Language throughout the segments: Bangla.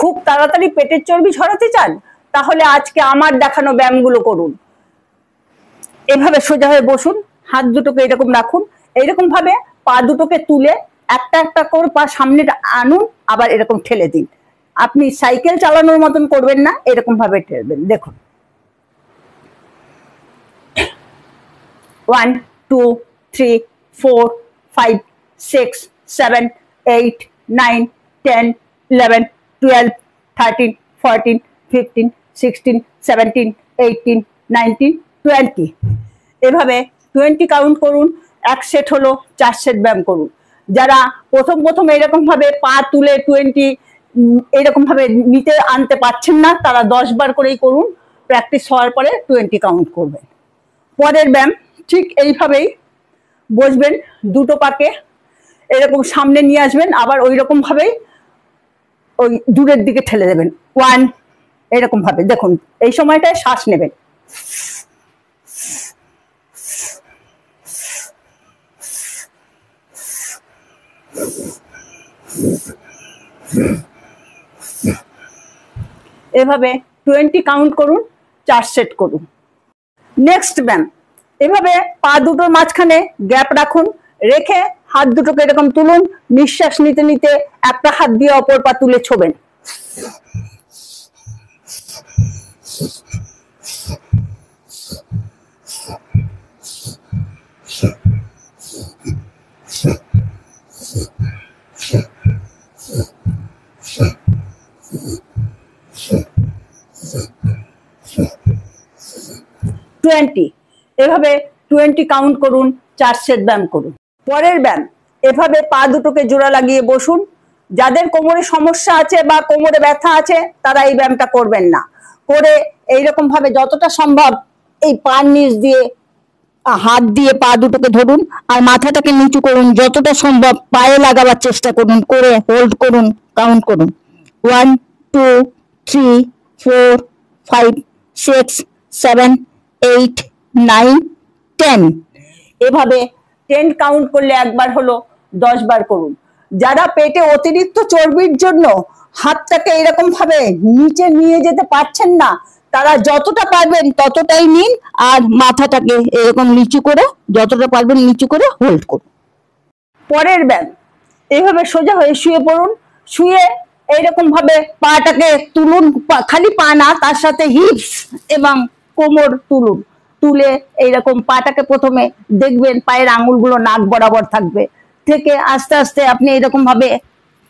খুব তাড়াতাড়ি পেটের চর্বি ঝরাতে চান, তাহলে আজকে আমার দেখানো ব্যায়ামগুলো করুন। এভাবে সোজা হয়ে বসুন, হাত দুটোকে এরকম রাখুন, এইরকম ভাবে পা দুটোকে তুলে একটা একটা করে পা সামনে আনুন, আবার এরকম ঠেলে দিন। আপনি সাইকেল চালানোর মতন করবেন না, এরকম ভাবে ঠেলবেন। দেখুন 1 2 3 4 5 6 7 8 9 10 11 12 13 14 15 16 17 18 19 20। এভাবে 20 কাউন্ট করুন। এক সেট হলো 4 সেট ব্যায়াম করুন। যারা প্রথম প্রথম এরকম ভাবে পা তুলে 20 এরকম ভাবে নিতে আনতে পারছেন না, তারা 10 বার করেই করুন। প্র্যাকটিস হওয়ার পরে 20 কাউন্ট করবেন। পরের ব্যায়াম ঠিক এইভাবেই বসবেন, দুটো পাকে এরকম সামনে নিয়ে আসবেন, আবার ওই রকম ভাবেই ওই দূরের দিকে ঠেলে দেবেন। 1 এরকম ভাবে। দেখুন এই সময়টায় শ্বাস নেবেন। এভাবে 20 কাউন্ট করুন, 4 সেট করুন। নেক্সট ব্যায়াম, এভাবে পা দুটোর মাঝখানে গ্যাপ রাখুন, রেখে হাত দুটোকে এরকম তুলুন, নিঃশ্বাস নিতে নিতে একটা হাত দিয়ে অপর পা তুলে ছোবেন। এভাবে 20 কাউন্ট করুন, 4 সেট ব্যায়াম করুন। পরের ব্যায়াম, এভাবে পা দুটোকে জোড়া লাগিয়ে বসুন। যাদের কোমরে সমস্যা আছে বা কোমরে ব্যথা আছে, তারা এই ব্যায়ামটা করবেন না। করে এইরকম ভাবে যতটা সম্ভব এই পায়ের নিচ দিয়ে হাত দিয়ে পা দুটোকে ধরুন, আর মাথাটাকে নিচু করুন, যতটা সম্ভব পায়ে লাগাবার চেষ্টা করুন, করে হোল্ড করুন, কাউন্ট করুন। 1 2 3 4 5 6 7 8 9 10। এভাবে 10 কাউন্ট করলে একবার হলো, 10 বার করুন। যারা পেটে অতিরিক্ত চর্বির জন্য হাতটাকে এরকম ভাবে নিচে নিয়ে যেতে পারছেন না, তারা যতটা পারবেন ততটাই নিন, আর মাথাটাকে এরকম নিচু করে যতটা পারবেন নিচু করে হোল্ড করুন। পরের ব্যায়াম, এইভাবে সোজা হয়ে শুয়ে পড়ুন। শুয়ে এইরকম ভাবে পাটাকে তুলুন, খালি পা না, তার সাথে হিপস এবং কোমর তুলুন। তুলে এইরকম পাটাকে প্রথমে দেখবেন পায়ের আঙুলগুলো নাক বরাবর থাকবে, থেকে আস্তে আস্তে আপনি এরকম ভাবে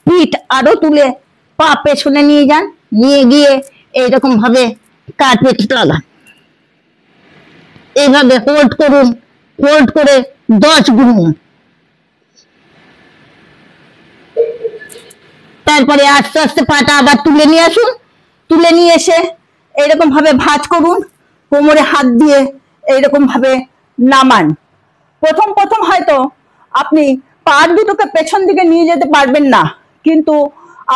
পিঠ আরো তুলে পা পেছনে নিয়ে যান, নিয়ে গিয়ে এইরকম ভাবে কার্পেট লাগান। এইভাবে হোল্ড করুন, হোল্ড করে 10 গুনুন। তারপরে আস্তে আস্তে পাটা আবার তুলে নিয়ে আসুন, তুলে নিয়ে এসে এইরকম ভাবে ভাঁজ করুন, কোমরে হাত দিয়ে এইরকম ভাবে নামান। প্রথম প্রথম হয়তো আপনি পা দুটোকে পেছন দিকে নিয়ে যেতে পারবেন না, কিন্তু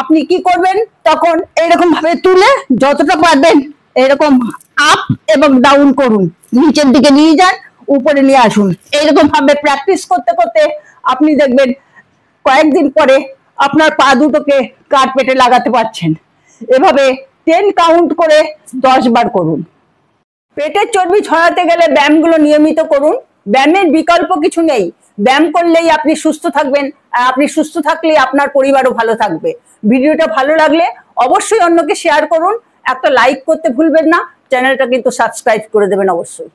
আপনি কি করবেন, তখন এইরকম ভাবে তুলে যতটা পারবেন এরকম আপ এবং ডাউন করুন, নিচের দিকে নিয়ে যান, উপরে নিয়ে আসুন। এইরকম ভাবে প্র্যাকটিস করতে করতে আপনি দেখবেন কয়েকদিন পরে আপনার পা দুটোকে কার্পেটে লাগাতে পারছেন। এভাবে 10 কাউন্ট করে 10 বার করুন। পেটের চর্বি ঝরাতে গেলে ব্যায়ামগুলো নিয়মিত করুন। ব্যায়ামের বিকল্প কিছু নেই। ব্যায়াম করলেই আপনি সুস্থ থাকবেন, আর আপনি সুস্থ থাকলেই আপনার পরিবারও ভালো থাকবে। ভিডিওটা ভালো লাগলে অবশ্যই অন্যকে শেয়ার করুন, একটা লাইক করতে ভুলবেন না, চ্যানেলটা কিন্তু সাবস্ক্রাইব করে দেবেন অবশ্যই।